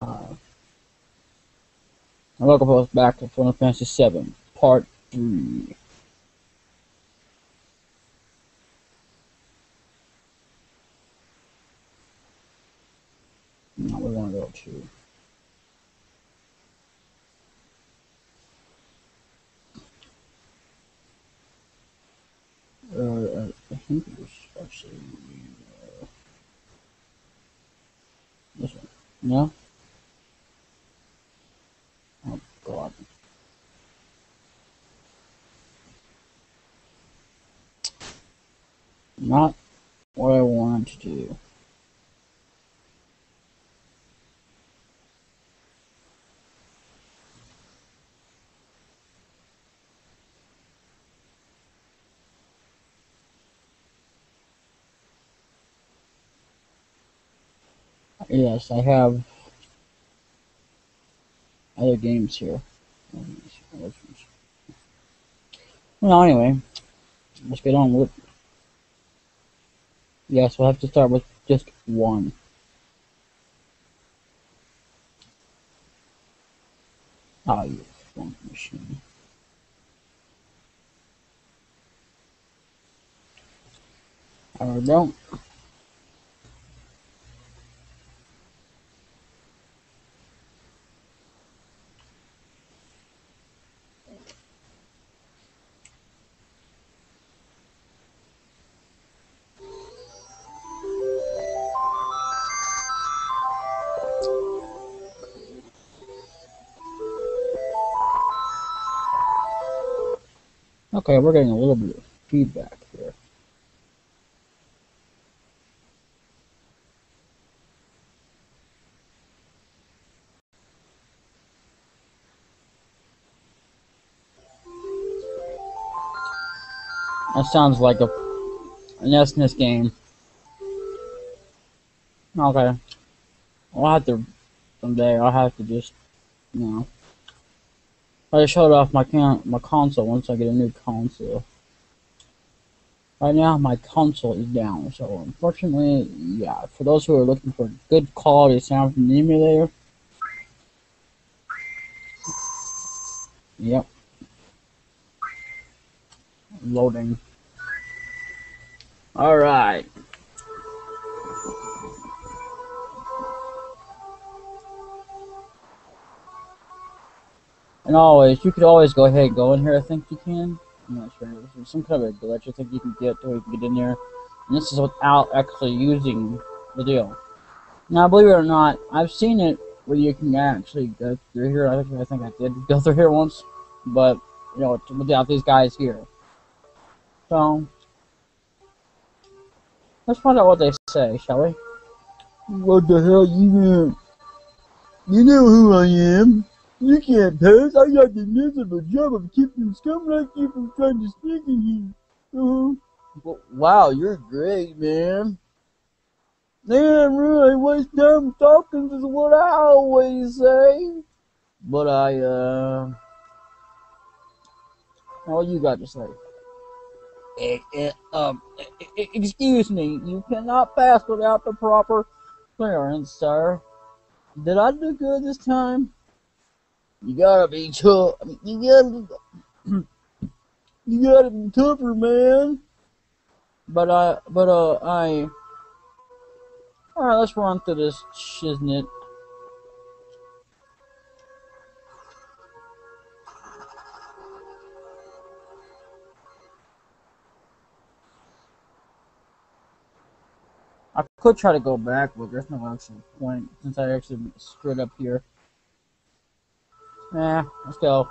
And welcome us back to Final Fantasy 7, Part 3. Now we want to go to... I think it was actually this one. No? Oh, God. Not what I wanted to do. Yes, I have other games here. Well, anyway, let's get on with it. Yes, we'll have to start with just one. Oh, you funk machine. I don't. Okay, we're getting a little bit of feedback here. That sounds like an SNES game. Okay. I'll have to, someday, I'll have to just, you know. I shut off my console once I get a new console. Right now, my console is down, so unfortunately, yeah, for those who are looking for good quality sound from the emulator, yep. Loading. Alright. And always, you could always go ahead and go in here, I think you can. I'm not sure. There's some kind of a glitch I think you can get to where you can get in there. And this is without actually using the deal. Now, believe it or not, I've seen it where you can actually go through here. I think I did go through here once. But, you know, without these guys here. So, let's find out what they say, shall we? What the hell you mean? You know who I am. You can't pass. I got the miserable job of keeping scum like you from trying to sneak in here. Wow, you're great, man. Damn right, waste time talking is what I always say. But what you got to say? Excuse me, you cannot pass without the proper clearance, sir. Did I do good this time? You gotta be tough. You gotta be tougher, man. Alright, let's run through this shiznit. I could try to go back, but there's no actual point since I actually screwed up here. Let's go.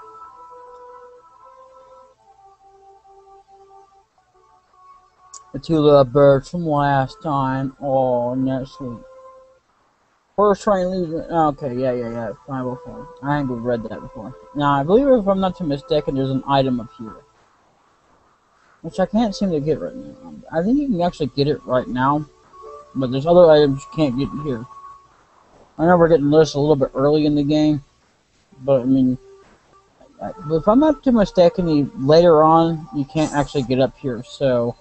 The two little birds from last time. Oh, that's sweet. First train leaves. Okay, yeah. 504. I think we've read that before. Now, I believe if I'm not too mistaken, there's an item up here. Which I can't seem to get right now. I think you can actually get it right now. But there's other items you can't get in here. I know we're getting this a little bit early in the game. But, I mean, if I'm not too mistaken, later on, you can't actually get up here. So,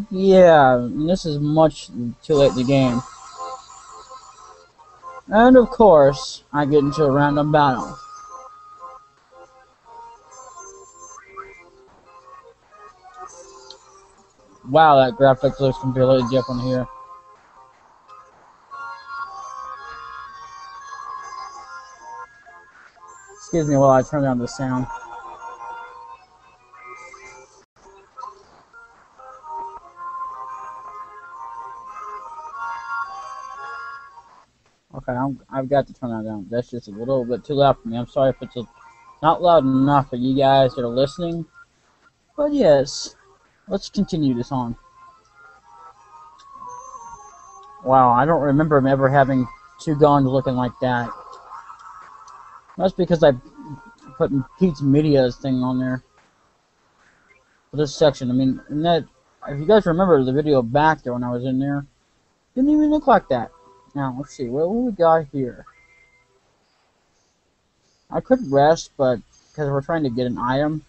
yeah, this is much too late in the game. And of course, I get into a random battle. Wow, that graphics looks completely different here. Excuse me while I turn down the sound. Okay, I've got to turn that down. That's just a little bit too loud for me. I'm sorry if it's not loud enough for you guys that are listening. But yes, let's continue this on. Wow, I don't remember him ever having two guns looking like that. That's because I put Pete's Media's thing on there for this section. I mean, and that, if you guys remember the video back there when I was in there, didn't even look like that. Now, let's see, what we got here? I could rest, but because we're trying to get an item,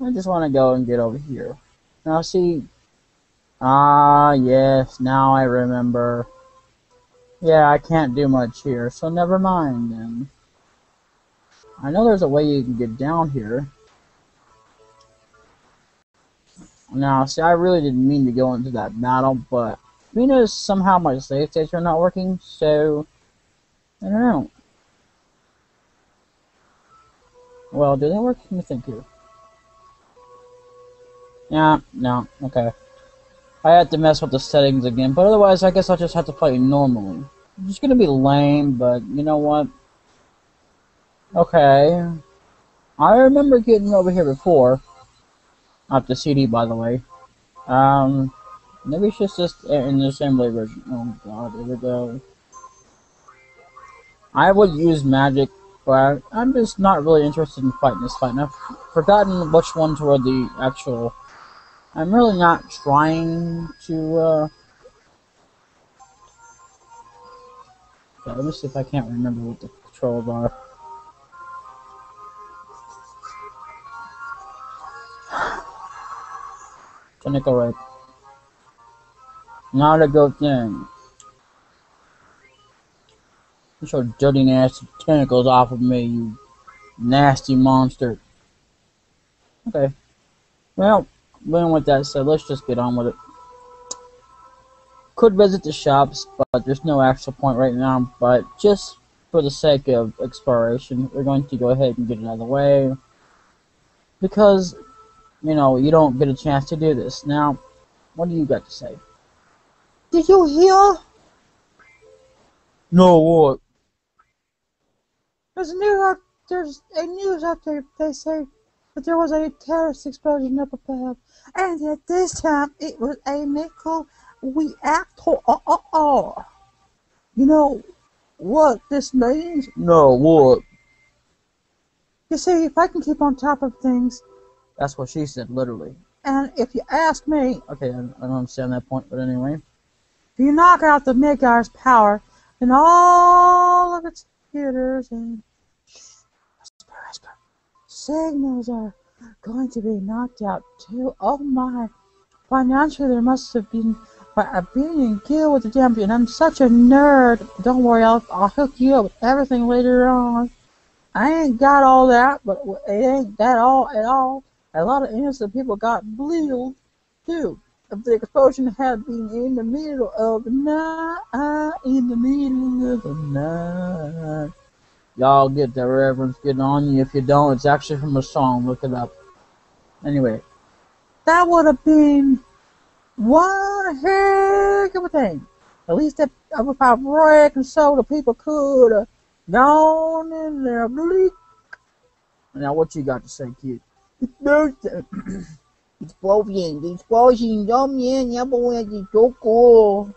I just want to go and get over here. Now, see, yes, now I remember. Yeah, I can't do much here, so never mind then. I know there's a way you can get down here. Now, see, I really didn't mean to go into that battle, but you know, somehow my save states are not working, so I don't know. Well, do they work? Let me think here. Yeah, no, okay. I have to mess with the settings again, but otherwise I guess I'll just have to play normally. It's just gonna be lame, but you know what? Okay. I remember getting over here before. Not the CD, by the way. Maybe it's just in the assembly version. Oh god, here we go. I would use magic, but I'm just not really interested in fighting this fight. And I've forgotten which ones were the actual... I'm really not trying to, okay, let me see if I can't remember what the controls are. Tentacle rape. Not a good thing. Get your dirty, nasty tentacles off of me, you nasty monster. Okay. Well, with that said, let's just get on with it. Could visit the shops, but there's no actual point right now. But just for the sake of exploration, we're going to go ahead and get it out of the way. Because, you know, you don't get a chance to do this. Now, what do you got to say? Did you hear? No, what? There's a news update. They say that there was a terrorist explosion up above, and at this time it was a nickel reactor. You know what this means? No, what? You see, if I can keep on top of things, that's what she said, literally. And if you ask me, okay, I don't understand that point, but anyway, if you knock out the Midgard's power, then all of its computers and signals are going to be knocked out too. Oh my! Financially, there must have been a billion killed with the damn thing. I'm such a nerd. Don't worry, I'll hook you up with everything later on. I ain't got all that, but it ain't that all at all. A lot of innocent people got bleeded too. If the explosion had been in the middle of the night, Y'all get the reference, get on you. If you don't, it's actually from a song, look it up. Anyway, that would have been one heck of a thing. At least if I reckon so, the people could have gone in there, bleak. Now, what you got to say, kid? Explosion, oh man, yeah, boy, it's so cool.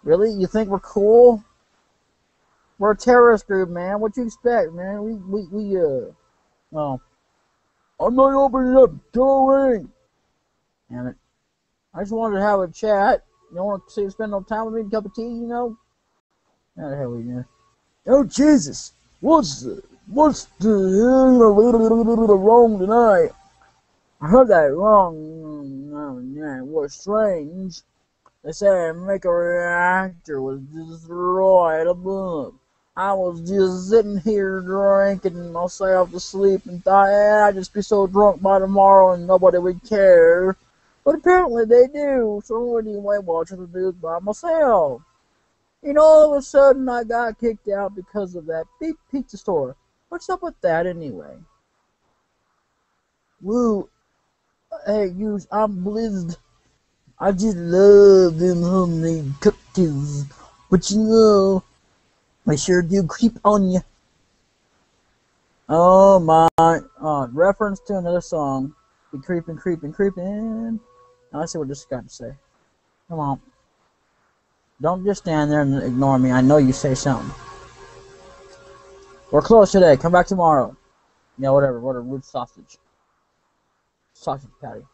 Really? You think we're cool? We're a terrorist group, man. What you expect, man? Well, I'm not opening up the door ring. Damn it. I just wanted to have a chat. You don't want to spend no time with me, a cup of tea, you know? How the hell are we doing? Oh, Jesus. What's the wrong tonight? I heard that wrong. Oh, man, what strange. They said make a reactor was destroyed above. I was just sitting here drinking myself to sleep and thought, I'd just be so drunk by tomorrow and nobody would care. But apparently they do, so anyway, watching the news by myself. You know, all of a sudden I got kicked out because of that big pizza store. What's up with that anyway? Woo, hey, I'm blizzed. I just love them homemade cookies. But you know, they sure do creep on you. Oh my, reference to another song. Be creeping, creeping, creeping. Now let's see what this got to say. Come on. Don't just stand there and ignore me. I know you say something. We're closed today. Come back tomorrow. Yeah, whatever. What a rude sausage. Sausage patty.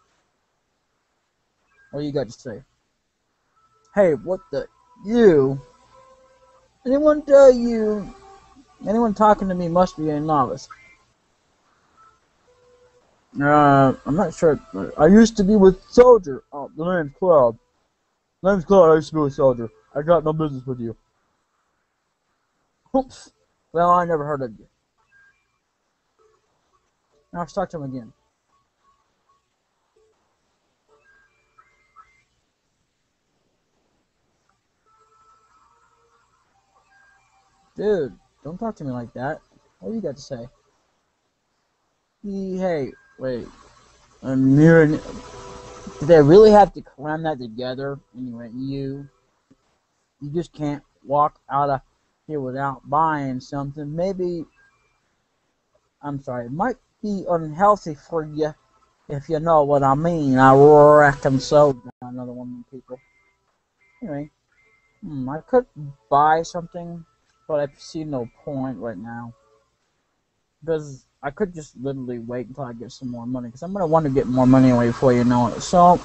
What do you got to say? Hey, what the... You... Anyone tell you... Anyone talking to me must be a novice. I'm not sure. I used to be with Soldier. Oh, the name's Cloud. I used to be with Soldier. I got no business with you. Oops. Well, I never heard of you. Now let's talk to him again. Dude, don't talk to me like that. What do you got to say? Hey, wait. Did they really have to cram that together? Anyway, you just can't walk out of here without buying something. Maybe, I'm sorry, it might be unhealthy for you, if you know what I mean. I reckon so. Another one of the people. Anyway, I could buy something, but I see no point right now. Because I could just literally wait until I get some more money. Because I'm going to want to get more money anyway before you know it. So,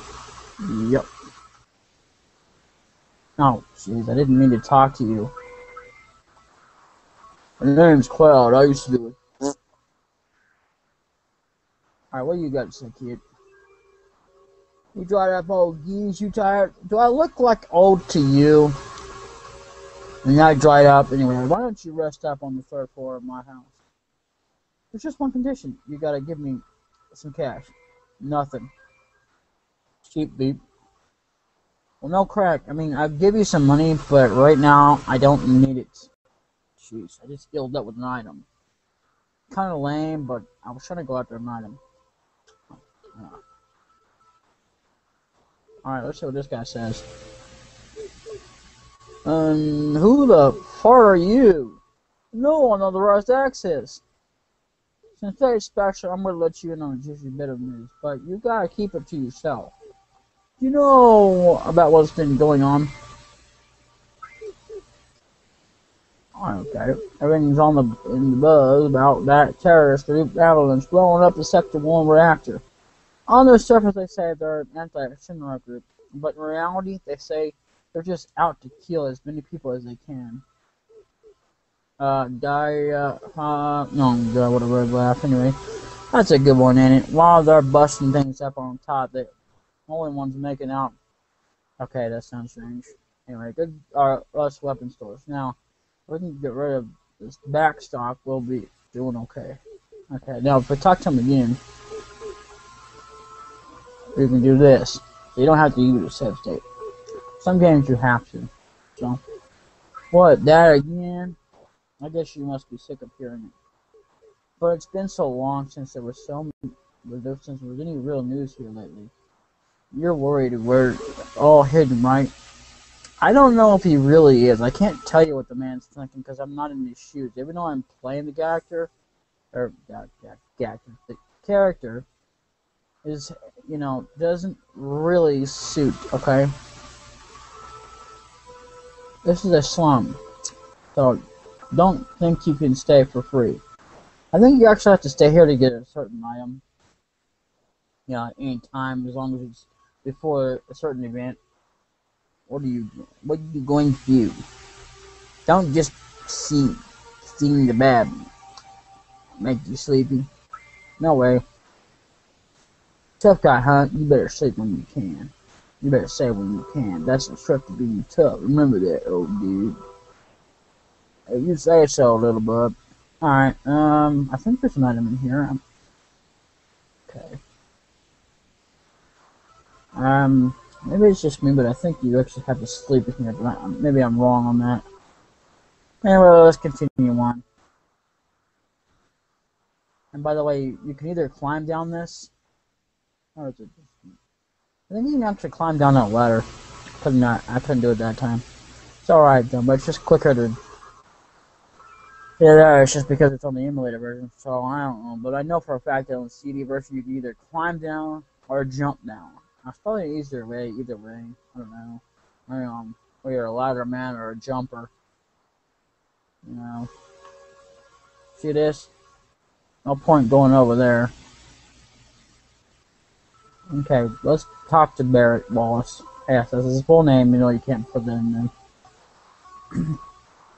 yep. Oh, jeez, I didn't mean to talk to you. My name's Cloud. I used to do it. Alright, what do you got to say, kid? You dried up old geese, you tired? Do I look like old to you? And I dried up. Anyway, why don't you rest up on the third floor of my house? There's just one condition. You gotta give me some cash. Nothing. Cheap beep. Well, no crack. I mean, I'll give you some money, but right now, I don't need it. Jeez, I just filled up with an item. Kind of lame, but I was trying to go after an item. Alright, let's see what this guy says. Who the fuck are you? No unauthorized access. Since today's special, I'm going to let you in on a juicy bit of news, but you got to keep it to yourself. You know about what's been going on? Okay, everything's in the buzz about that terrorist group avalanche blowing up the Sector 1 reactor. On the surface, they say they're an anti-Shinra group, but in reality, they say they're just out to kill as many people as they can. No, what a word laugh. Anyway, that's a good one, ain't it? While they're busting things up on top, they're the only ones making out. Okay, that sounds strange. Anyway, good, less weapon stores. Now, if we can get rid of this backstock, we'll be doing okay. Okay, now if we talk to them again, we can do this. So you don't have to use a save state. Some games you have to. So, what, that again? I guess you must be sick of hearing it. But it's been so long since there was any real news here lately. You're worried we're all hidden, right? I don't know if he really is. I can't tell you what the man's thinking because I'm not in his shoes. Even though I'm playing the character, the character is, you know, doesn't really suit, okay? This is a slum. So, don't think you can stay for free. I think you actually have to stay here to get a certain item. Yeah, any time, as long as it's before a certain event. What are you going to do? Don't just sing the bad. Make you sleepy. No way. Tough guy, huh? You better sleep when you can. You better say when you can. That's the trick to being tough. Remember that, old dude. Hey, you say so, little bub. Alright, I think there's an item in here. Okay. Maybe it's just me, but I think you actually have to sleep in here, but maybe I'm wrong on that. Anyway, let's continue on. And by the way, you can either climb down this, or is it just... I think you can actually climb down that ladder. I couldn't do it that time. It's alright though, but it's just quicker to... Yeah, it's just because it's on the emulator version, so I don't know. But I know for a fact that on the CD version, you can either climb down or jump down. It's probably an easier way, either way. I don't know. Whether you're a ladder man or a jumper. You know. See this? No point going over there. Okay, let's talk to Barrett Wallace. Yes, that's his full name. You know, you can't put that in there.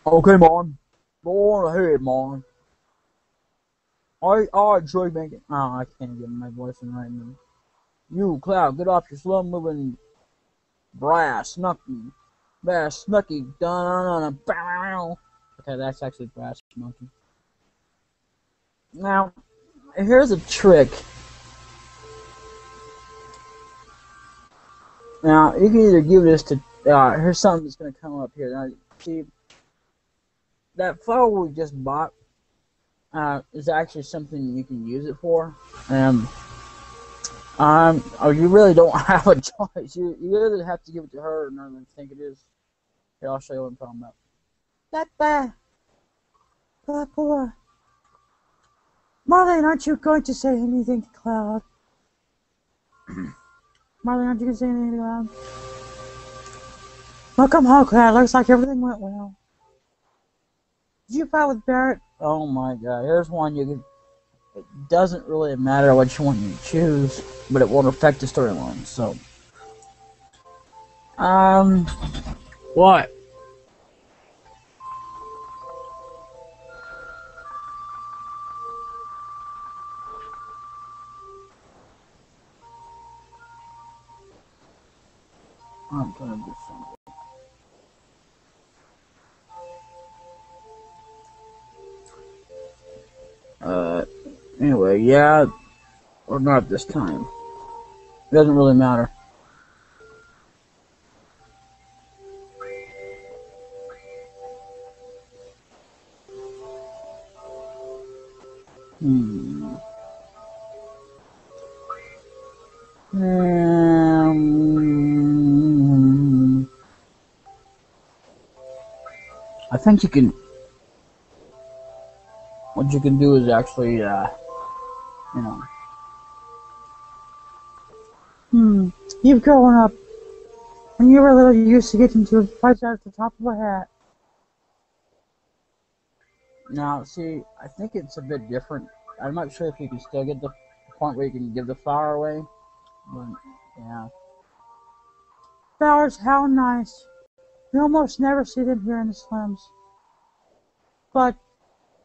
Okay, Mon. Go on ahead, Mon. I enjoy making... Oh, I can't get my voice in right now. You, Cloud, get off your slow-moving brass snucky. Brass snucky. Dun-dun-dun-dun. Okay, that's actually brass snucky. Now, here's a trick. Now, you can either give this to... here's something that's going to come up here. Now, see, that flower we just bought is actually something you can use it for. You really don't have a choice. You either have to give it to her or none of them think it is. Here, I'll show you what I'm talking about. That boy. Marlene, aren't you going to say anything to Cloud? Marlene, aren't you going to say anything to Cloud? Welcome home, Cloud. Looks like everything went well. Did you fight with Barrett? Oh my god, here's one you can... It doesn't really matter which one you choose, but it won't affect the storyline, so... What? I'm gonna do something. Anyway, yeah, or not this time. It doesn't really matter. I think you can... What you can do is actually, you know... You've grown up. When you were little, you used to get into fights at the top of a hat. Now, see, I think it's a bit different. I'm not sure if you can still get the point where you can give the flower away. But, yeah. Flowers, how nice. We almost never see them here in the slums. But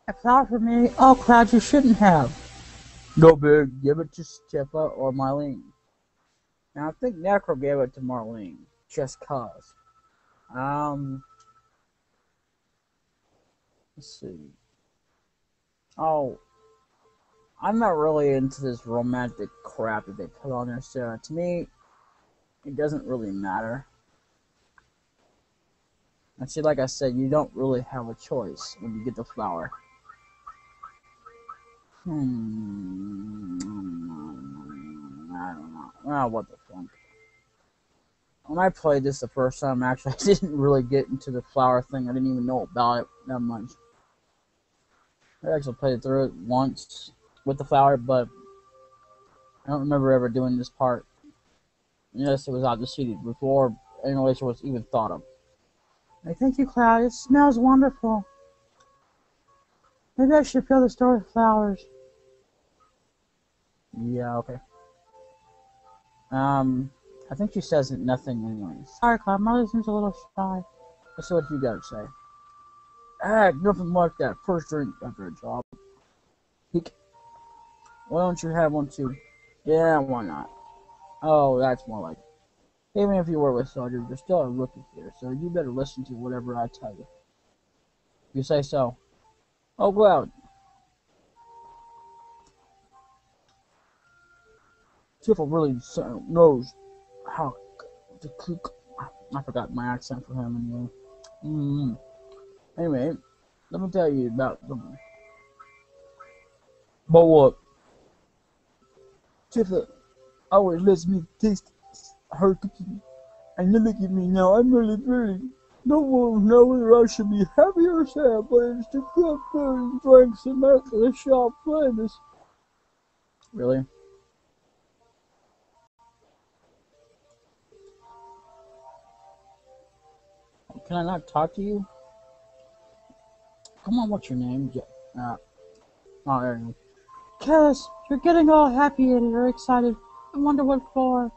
a flower for me, oh, Cloud, you shouldn't have. Go big, give it to Steppa or Marlene. Now, I think Necro gave it to Marlene, just cause. Let's see. Oh, I'm not really into this romantic crap that they put on there, so to me, it doesn't really matter. And see, like I said, you don't really have a choice when you get the flower. I don't know. Oh, what the fuck. When I played this the first time, actually, I didn't really get into the flower thing. I didn't even know about it that much. I actually played through it once with the flower, but I don't remember ever doing this part. Yes, it was out the CD before emulation was even thought of. Hey, thank you, Cloud. It smells wonderful. Maybe I should fill the store with flowers. Yeah, okay. I think she says nothing anyways. Sorry, Cloud. Mother seems a little shy. Let's see what you gotta say. Nothing like that. First drink after a job. Why don't you have one too? Yeah, why not? Oh, that's more like it. Even if you were with soldiers, you're still a rookie here, so you better listen to whatever I tell you. You say so. Oh, well. Tiffle really knows how to cook. I forgot my accent for him anyway. Anyway, let me tell you about them. But what? Tiffle always lets me taste her cooking. And you look at me now, I'm really pretty. No one will know whether I should be happy or sad, but it's to cook food and drinks and make the shop famous. Really? Can I not talk to you? Come on, what's your name? Oh, there you go. Kellis, you're getting all happy and you're excited. I wonder what for.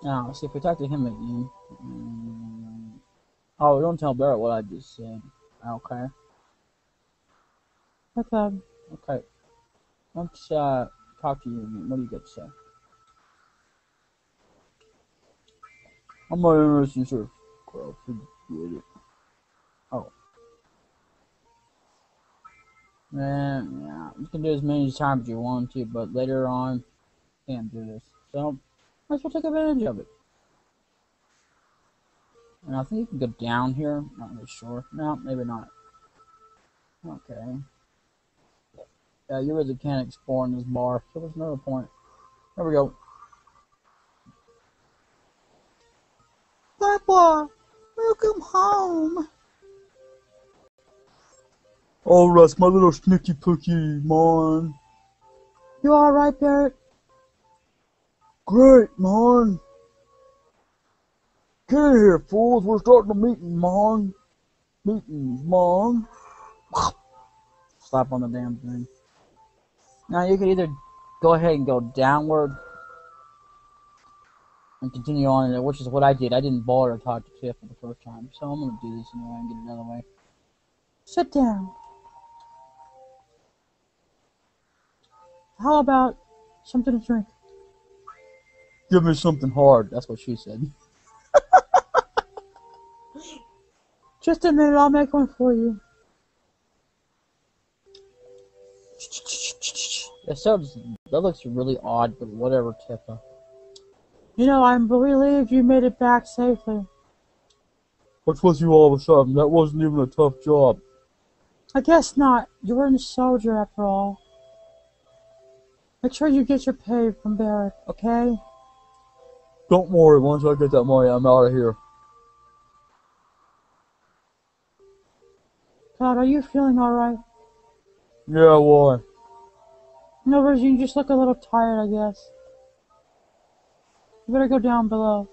Now, see if we talk to him again. Oh, don't tell Barrett what I just said. Okay. Okay. Okay. Let's talk to you again. What do you got to say? I'm not interested in sir. Well, forget it. Oh. Man, yeah. You can do as many times as you want to, but later on, you can't do this. So, might as well take advantage of it. And I think you can go down here. Not really sure. No, maybe not. Okay. Yeah, you really can't explore in this bar, so there's no point. There we go. Papa, welcome home. Oh, Russ, my little sneaky pookie, man. You alright, Barrett? Great, man. Get in here, fools. We're starting a meeting, man. Meetings, man. Slap on the damn thing. Now, you could either go ahead and go downward and continue on, which is what I did. I didn't bother to talk to Tiff for the first time, so I'm going to do this anyway and get it out of the way. Sit down. How about something to drink? Give me something hard. That's what she said. Just a minute, I'll make one for you. That looks really odd, but whatever, Tifa. You know, I'm relieved you made it back safely. What's with you all of a sudden? That wasn't even a tough job. I guess not. You weren't a soldier after all. Make sure you get your pay from Barrett, okay? Don't worry, once I get that money, I'm out of here. God, are you feeling alright? Yeah, why? No reason, you just look a little tired, I guess. You better go down below.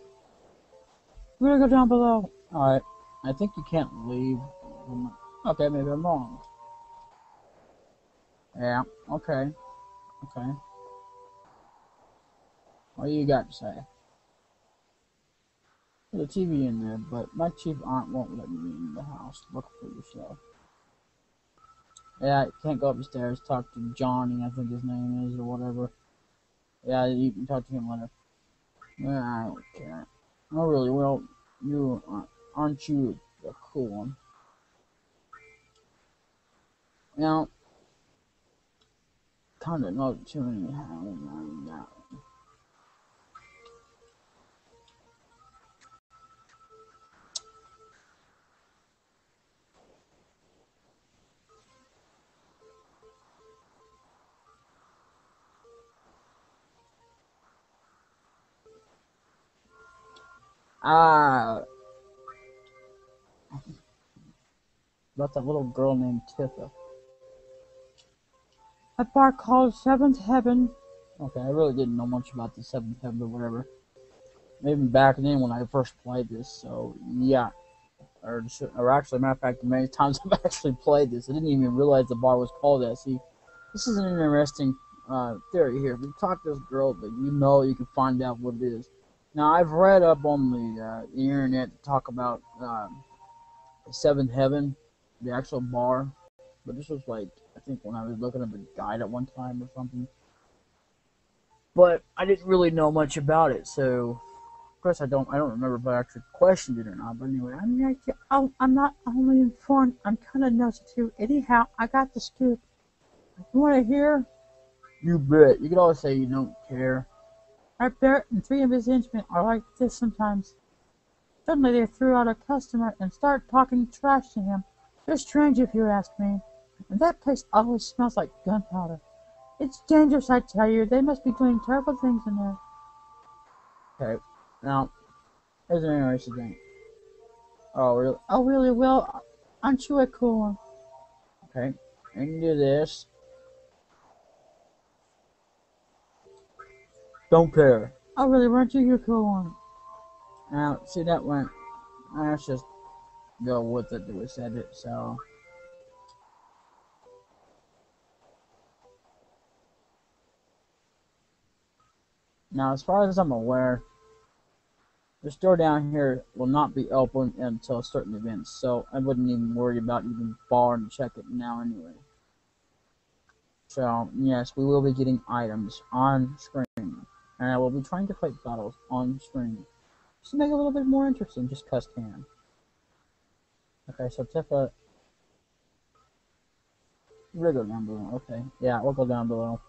You better go down below. Alright. I think you can't leave. Okay, maybe I'm wrong. Yeah, okay. Okay. What do you got to say? There's a TV in there, but my chief aunt won't let me in the house. Look for yourself. Yeah, you can't go upstairs, talk to Johnny, I think his name is, or whatever. Yeah, you can talk to him later. Yeah, I don't care. Oh, really? Well, you aren't you the cool one? You know, kinda not too many how. Ah, about that little girl named Tifa. A bar called Seventh Heaven. Okay, I really didn't know much about the Seventh Heaven or whatever. Maybe back then when I first played this, so yeah. Or actually, matter of fact, the many times I've actually played this, I didn't even realize the bar was called that. See, this is an interesting theory here. If you talk to this girl, but you can find out what it is. Now, I've read up on the internet to talk about the Seventh Heaven, the actual bar, but this was like, I think when I was looking at the guide at one time or something. but I didn't really know much about it, so of course I don't remember if I actually questioned it or not. But anyway, I'm not only informed, I'm kind of nosy too. Anyhow, I got the scoop. You want to hear? You bet. You can always say you don't care. Our Barrett and three of his henchmen are like this sometimes. Suddenly they threw out a customer and started talking trash to him. They're strange if you ask me. And that place always smells like gunpowder. It's dangerous, I tell you. They must be doing terrible things in there. Okay. Now, here's an interesting thing. Oh, really? Oh, really? Well, aren't you a cool one? Okay. I can do this. Don't care. Oh, really? Weren't you a cool one? Now, see, that went. Let's just go with it. We said it, so. Now, as far as I'm aware, the store down here will not be open until certain events, so I wouldn't even worry about even bothering to check it now anyway. So, yes, we will be getting items on screen, and I will be trying to fight battles on screen. Just to make it a little bit more interesting, just cuss can. Okay, so Tifa, we'll go down below. Okay, yeah, we'll go down below.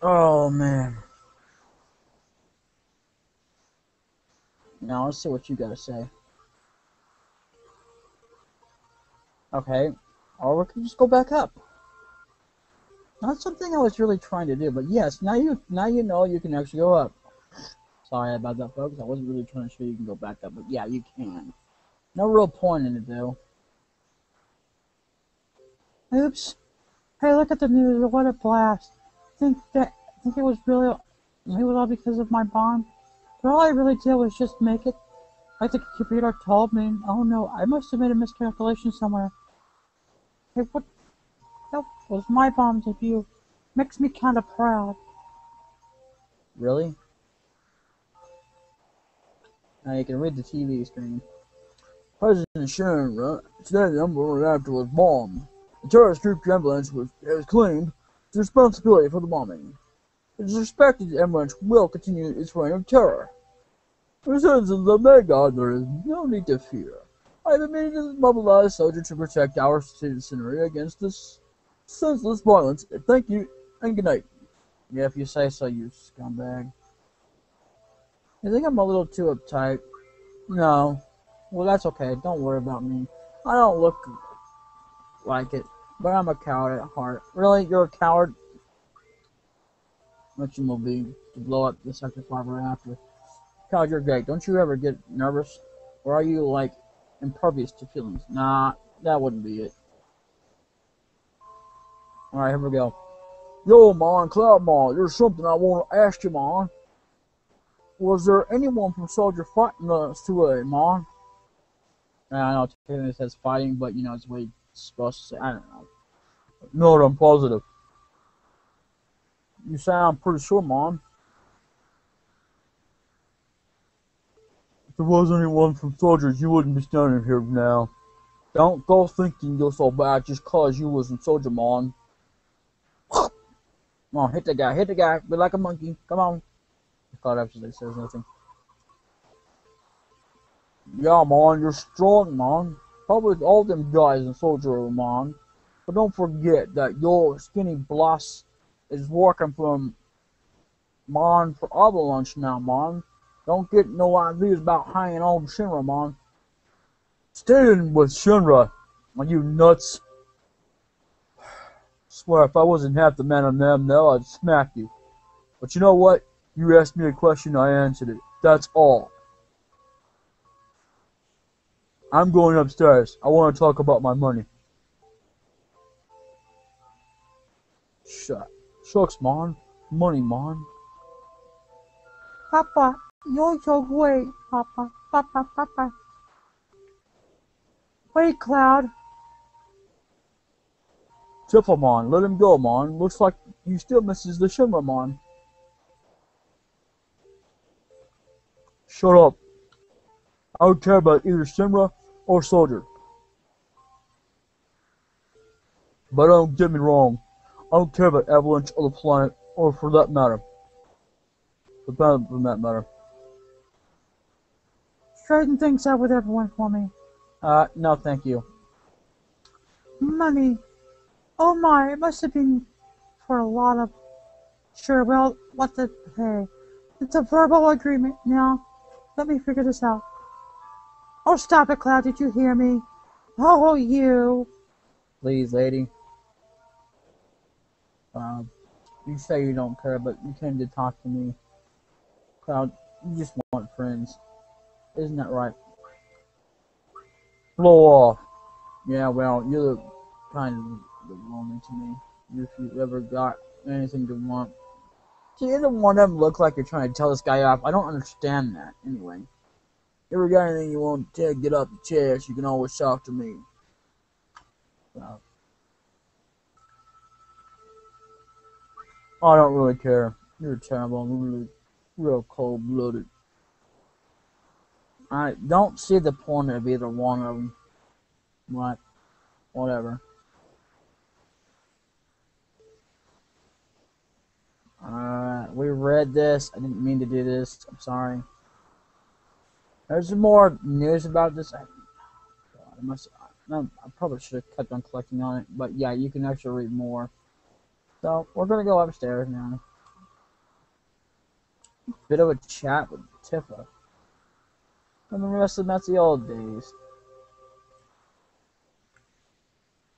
Oh, man. Now, let's see what you gotta say. Okay, or we can just go back up. Not something I was really trying to do, but yes, now you know you can actually go up. Sorry about that, folks. I wasn't really trying to show you can go back up, but yeah, you can. No real point in it, though. Oops. Hey, look at the news. What a blast. Think it was really, it was all because of my bomb. But all I really did was just make it like the computer told me. Oh no, I must have made a miscalculation somewhere. Hey, what? That was my bomb debut. Makes me kind of proud. Really? Now you can read the TV screen. President Sharon, today the number reactor was bombed. The terrorist group ambulance has claimed the responsibility for the bombing. It is expected the ambulance will continue its reign of terror. For the citizens of Magog, there is no need to fear. I have immediately mobilized soldiers to protect our citizenry against this senseless violence. Thank you, and good night. Yeah, if you say so, you scumbag. You think I'm a little too uptight? No. Well, that's okay. Don't worry about me. I don't look like it, but I'm a coward at heart. Really? You're a coward? What you will be to blow up the Sector 5 reactor. God, you're great. Don't you ever get nervous? Or are you, like, impervious to feelings? Nah, that wouldn't be it. Alright, here we go. Yo, Mon, Cloud Mon, there's something I want to ask you, Mon. Was there anyone from Soldier fighting us today, Mon? I know technically it says fighting, but you know it's what it's supposed to say. I don't know. No, I'm positive. You sound pretty sure, Mon. If there was anyone from Soldiers, you wouldn't be standing here now. Don't go thinking you're so bad just cause you wasn't Soldier, Mon. Come on, hit the guy, be like a monkey, come on. God absolutely says nothing. Yeah, Mon, you're strong, Mon. Probably all them guys in Soldier are, Mon. But don't forget that your skinny boss is working for Mon for Avalanche now, Mon. Don't get no ideas about hanging on to Shinra, Mon. Staying with Shinra. Are you nuts? Swear, if I wasn't half the man on them now, I'd smack you. But you know what? You asked me a question, I answered it. That's all. I'm going upstairs. I want to talk about my money. Shucks, Mon. Money, Mon. Papa, you're your way, Papa. Papa. Wait, Cloud. Tifa, Mon. Let him go, Mon. Looks like he still misses the Shinra, Mon. Shut up. I don't care about either Shinra or Soldier. But don't get me wrong, I don't care about avalanche or the planet, or for that matter. The planet for that matter. Straighten things out with everyone for me. No thank you. Money. Oh my, it must have been for a lot of... Sure, well, what the... Hey. It's a verbal agreement. Now, let me figure this out. Oh, stop it, Cloud. Did you hear me? Oh, you. Please, lady. You say you don't care, but you came to talk to me. Cloud, you just want friends. Isn't that right? Blow off. Yeah, well, you look kind of lonely to me. If you ever got anything to want. See, either one of them look like you're trying to tell this guy off. I don't understand that, anyway. If you ever got anything you want to get off the chest, you can always talk to me. I don't really care. You're terrible, really, real cold-blooded. I don't see the point of either one of them. But, whatever. We read this. I didn't mean to do this. I'm sorry. There's some more news about this. I probably should have kept on collecting on it. But yeah, you can actually read more. So, we're going to go upstairs now. Bit of a chat with Tifa. And the rest of them, that's the old days.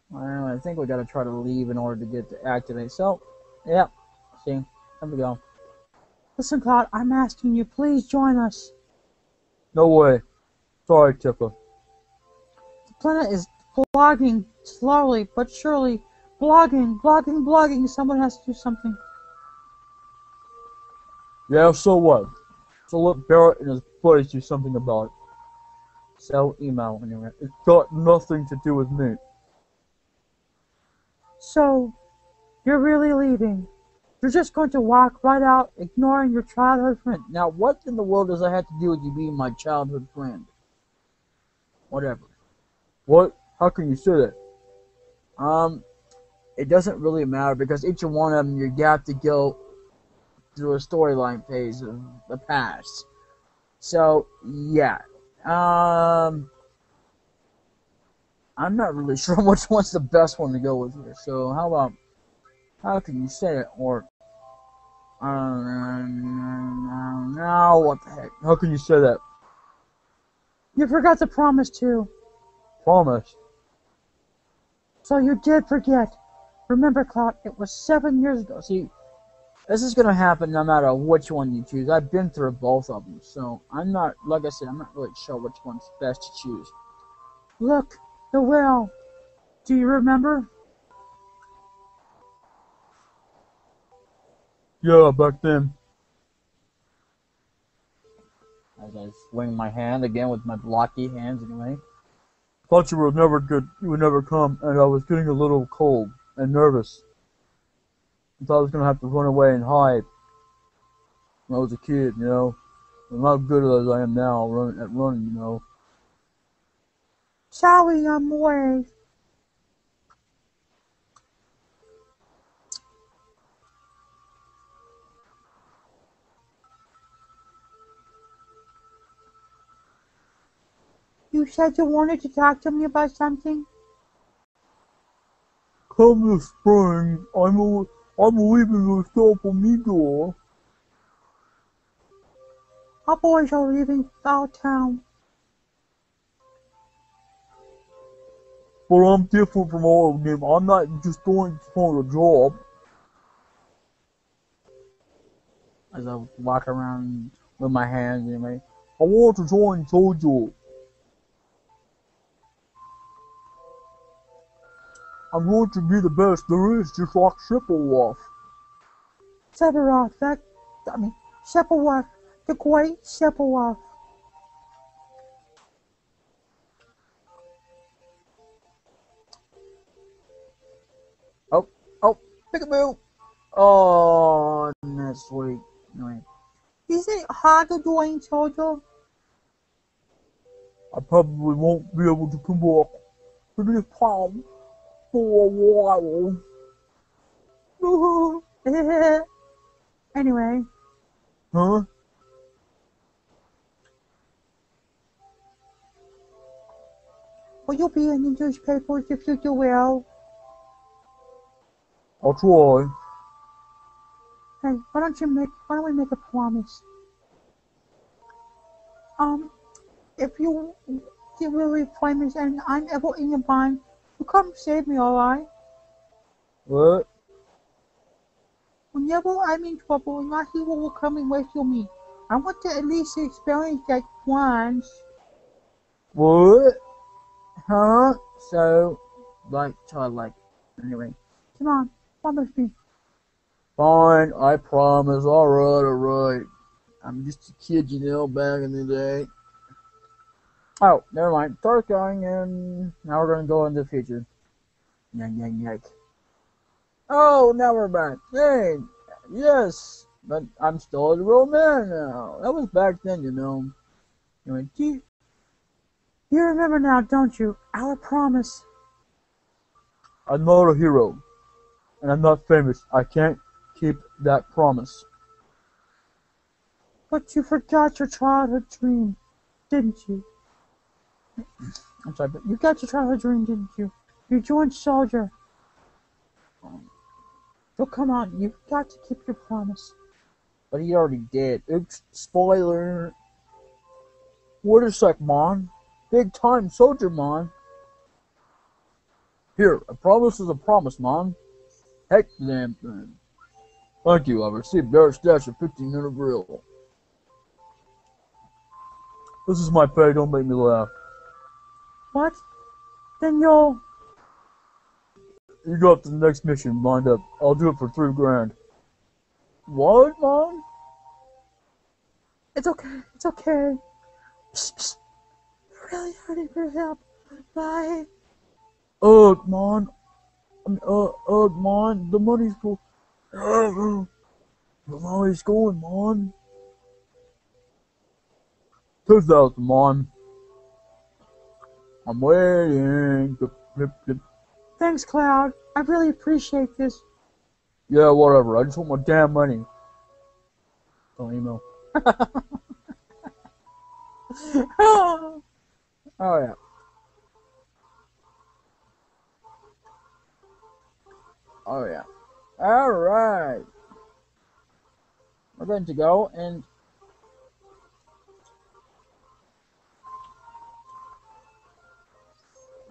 Well, I think we gotta try to leave in order to get to activate. So, yeah. See, there we go. Listen, Cloud, I'm asking you, please join us. No way. Sorry, Tifa. The planet is blogging slowly but surely. Blogging. Someone has to do something. Yeah, so what? So let Barrett and his buddies do something about it. So, email anyway. It's got nothing to do with me. So, you're really leaving? You're just going to walk right out, ignoring your childhood friend? Now, what in the world does that have to do with you being my childhood friend? Whatever. What? How can you say that? It doesn't really matter because each one of them, you have to go through a storyline phase of the past. So, yeah. I'm not really sure which one's the best one to go with here. So, how can you say it? Or, no, what the heck? How can you say that? You forgot to promise to. Promise. So you did forget. Remember, Cloud, it was 7 years ago. See, this is gonna happen no matter which one you choose. I've been through both of them, so I'm not, like I said, I'm not really sure which one's best to choose. Look, the well. Do you remember? Yeah, back then. As I swing my hand again with my blocky hands anyway. Thought you would never come, and I was getting a little cold and nervous. I thought I was gonna have to run away and hide when I was a kid, you know. I'm not good as I am now at running, you know. Sorry, I'm away. You said you wanted to talk to me about something? Come this spring, I'm leaving the Stop Amigo. Our boys are leaving our town. But I'm different from all of them. I'm not just going for a job. As I walk around with my hands anyway. I want to join Sojo. I'm going to be the best there is, just like Sephiroth. Sephiroth, the great Sephiroth. Oh, peekaboo! Oh, that's sweet. Anyway. Is it hard to join Sojo? I probably won't be able to come back to this town. for a while. Anyway. Huh? Will you be in the newspapers if you do well? I'll try. Hey, why don't we make a promise? If you get really famous and I'm ever in a bind, you come save me, alright? What? Whenever I'm in trouble, my hero will come and rescue me. I want to at least experience that once. What? Huh? So, like, childlike. Anyway. Come on, promise me. Fine, I promise. Alright. I'm just a kid, you know, back in the day. Oh, never mind. Star's going, and now we're gonna go into the future. Yank. Oh, now we're back. Hey, yes, but I'm still a real man now. That was back then, you know. Anyway, You remember now, don't you? Our promise. I'm not a hero, and I'm not famous. I can't keep that promise. But you forgot your childhood dream, didn't you? I'm sorry, but You got your childhood dream, didn't you? You joined soldier. So come on, you've got to keep your promise. But he already did. Oops, spoiler. Wait a sec, Mon. Big time soldier, Mon. Here, a promise is a promise, Mon. Heck the damn thing. Thank you, I received Barrett's Dash of 1500 grill. This is my pay, don't make me laugh. What? Then you'll... You got the next mission lined up. I'll do it for $3 grand. What, Mon? It's okay, it's okay. Psst. Really hurting for help. Bye. Mon. Mon, the money's cool. The money's going, Mon. 2,000, Mon. I'm waiting. Thanks, Cloud. I really appreciate this. Yeah, whatever. I just want my damn money. Don't email. Oh, yeah. Oh, yeah. Alright. We're going to go and...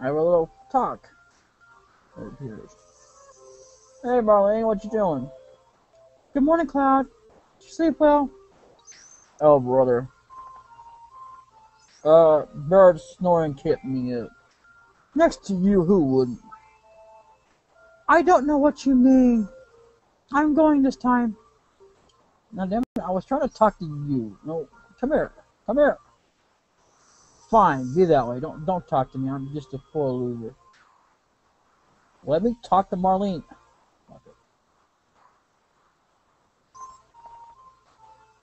have a little talk. It appears. Hey, Marlene, what you doing? Good morning, Cloud. Did you sleep well? Oh, brother. Bird snoring kept me up. Next to you, who wouldn't? I don't know what you mean. I'm going this time. Now, damn it, I was trying to talk to you. No, come here. Come here. Fine, be that way. Don't talk to me. I'm just a poor loser. Let me talk to Marlene. Okay.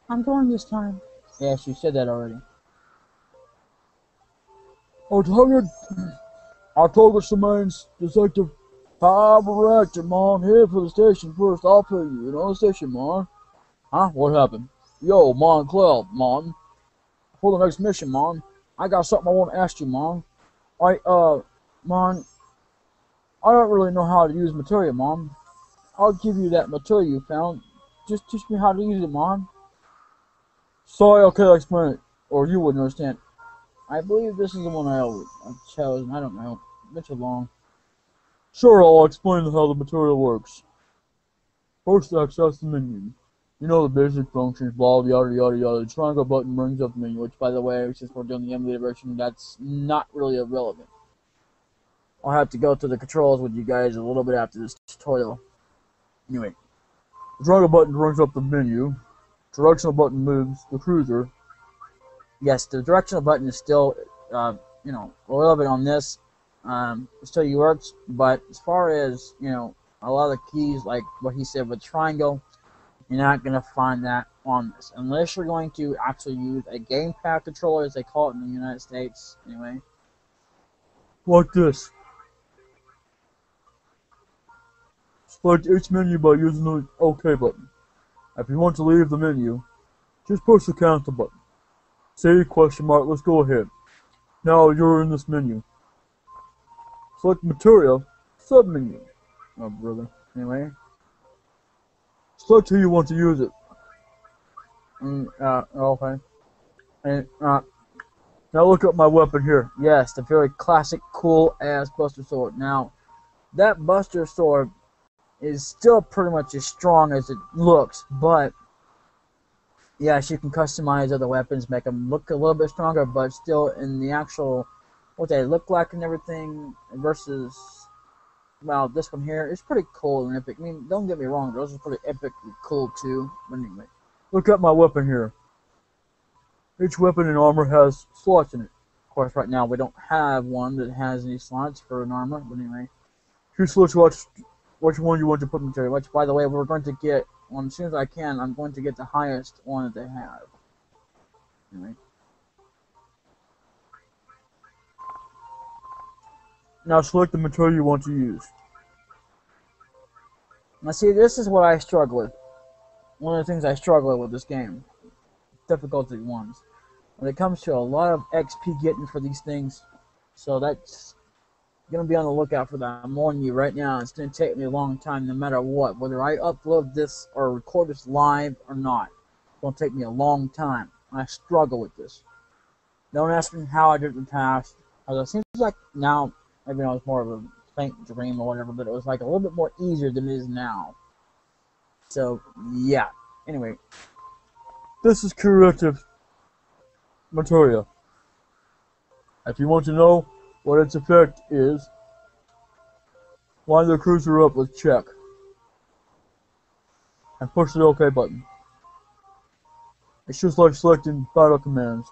I'm going this time. Yes, you said that already. Oh, target. Our target remains Detective Director, Mon. Here for the station first. I'll pay you. You know the station, Mon. Huh? What happened? Yo, Mon Cloud, Mon. For the next mission, Mon. I got something I want to ask you, Mon. Mon, I don't really know how to use materia, Mon. I'll give you that materia you found. Just teach me how to use it, Mon. Sorry, okay, I'll explain it. Or you wouldn't understand. I believe this is the one I chose. I don't know. It's too long. Sure, I'll explain how the material works. First, access the menu. You know the basic functions, blah, yada, yada, yada. The triangle button brings up the menu, which, by the way, since we're doing the emulated version, that's not really irrelevant. I'll have to go through the controls with you guys a little bit after this tutorial. Anyway, the triangle button brings up the menu. Directional button moves the cruiser. Yes, the directional button is still, relevant on this. It still works, but as far as, a lot of the keys, like what he said with triangle, you're not going to find that on this. Unless you're going to actually use a gamepad controller, as they call it in the United States, anyway. Like this. Select each menu by using the OK button. If you want to leave the menu, just push the cancel button. See, question mark, let's go ahead. Now you're in this menu. Select material, submenu. Oh, brother. Anyway. Select who you want to use it. Okay. And, now look at my weapon here. Yes, the very classic, cool-ass Buster Sword. Now, that Buster Sword is still pretty much as strong as it looks, but yes, you can customize other weapons, make them look a little bit stronger, but still in the actual, what they look like and everything, versus, well, this one here is pretty cool and epic. I mean, don't get me wrong, those are pretty epic and cool too, but anyway. Look at my weapon here. Each weapon and armor has slots in it. Of course, right now we don't have one that has any slots for an armor, but anyway. You select which one you want to put material, which, by the way, we're going to get, well, as soon as I can, I'm going to get the highest one that they have. Anyway. Now select the material you want to use. Now see, this is what I struggle with. One of the things I struggle with this game. Difficulty ones. When it comes to a lot of XP getting for these things, so that's going to be on the lookout for that. I'm warning you right now, it's going to take me a long time no matter what. Whether I upload this or record this live or not, it's going to take me a long time. I struggle with this. Don't ask me how I did it in the past. It seems like now, maybe it was more of a faint dream or whatever, but it was like a little bit more easier than it is now. So, yeah. Anyway. This is curative material. If you want to know what its effect is, line the cruiser up with check and push the OK button. It's just like selecting battle commands.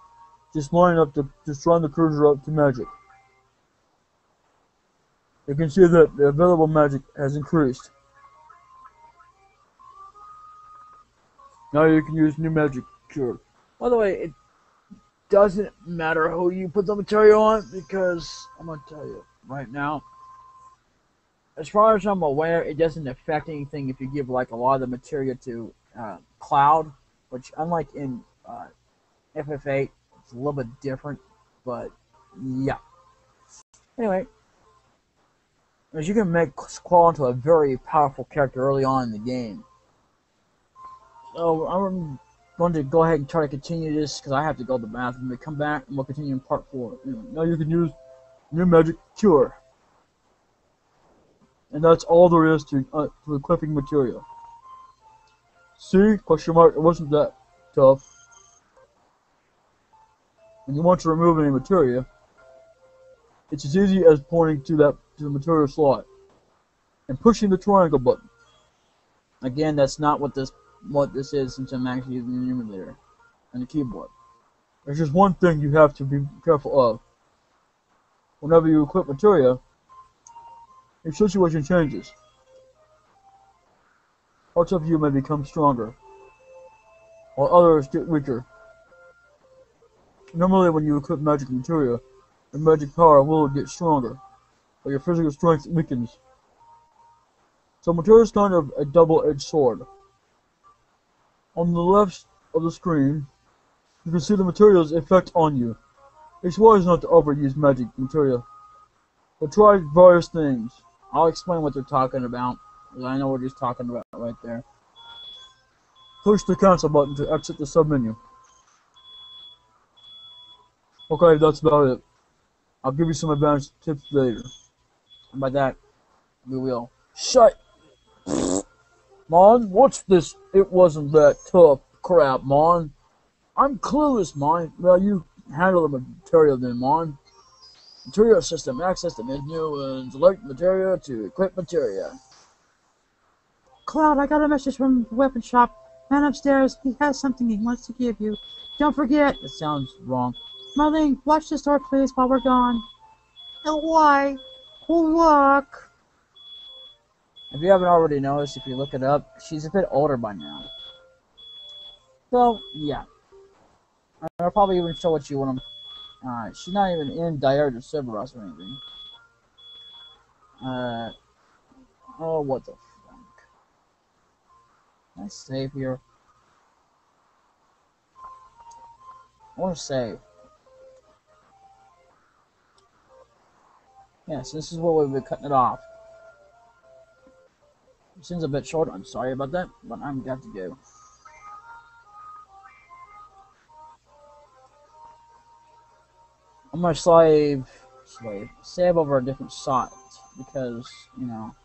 Just line the cruiser up to magic. You can see that the available magic has increased. Now you can use new magic cure. By the way, it doesn't matter who you put the material on, because I'm going to tell you right now, as far as I'm aware, it doesn't affect anything if you give like a lot of the material to Cloud, which unlike in FF8, it's a little bit different, but yeah. Anyway, as you can make Squall into a very powerful character early on in the game. So I'm going to go ahead and try to continue this because I have to go to the bathroom. When we come back, and we'll continue in part 4. Now you can use new magic cure. And that's all there is to equipping material. See? Question mark, it wasn't that tough. When you want to remove any material, it's as easy as pointing to the material slot and pushing the triangle button. Again, that's not what this is, since I'm actually using the emulator and the keyboard. There's just one thing you have to be careful of. Whenever you equip material, your situation changes. Parts of you may become stronger, while others get weaker. Normally when you equip magic material, your magic power will get stronger, but your physical strength weakens. So material is kind of a double-edged sword. On the left of the screen, you can see the material's effect on you. It's wise not to overuse magic material, but try various things. I'll explain what they're talking about, because I know what he's talking about right there. Push the cancel button to exit the submenu. Okay, that's about it. I'll give you some advanced tips later. And by that, we will. Shut! Mon, what's this? It wasn't that tough crap, Mon. I'm clueless, Mon. Well, you handle the material then, Mon. Material system, access the menu, and select material to equip material. Cloud, I got a message from the weapon shop. Man upstairs, he has something he wants to give you. Don't forget. It sounds wrong. Marlene, watch the store, please, while we're gone. And why? Oh, look. If you haven't already noticed, if you look it up, she's a bit older by now. So, yeah. I'll probably even show what you want to... she's not even in Dire to Cerberus or anything. Oh, what the... Let's save here. I want to save. Yes, this is where we've been cutting it off. It seems a bit short. I'm sorry about that, but I'm got to go. I'm gonna save over a different site because, you know,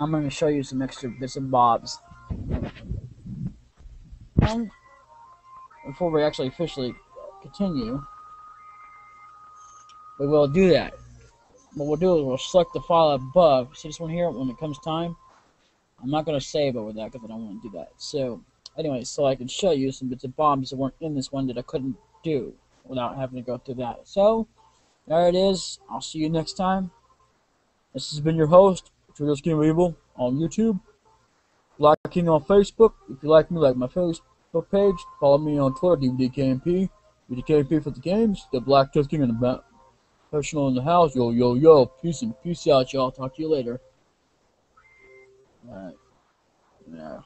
I'm gonna show you some extra bits and bobs. And before we actually officially continue, we will do that. What we'll do is we'll select the file above. See this one here? When it comes time, I'm not gonna save over that because I don't want to do that. So, anyway, so I can show you some bits and bobs that weren't in this one that I couldn't do without having to go through that. So, there it is. I'll see you next time. This has been your host, Triggers Game of Evil on YouTube. Black King on Facebook. If you like me, like my Facebook page. Follow me on Twitter, DBDKMP. DBDKMP for the games. The Black King and the professional in the house. Yo, yo, yo. Peace out, y'all. Talk to you later. Alright. Yeah.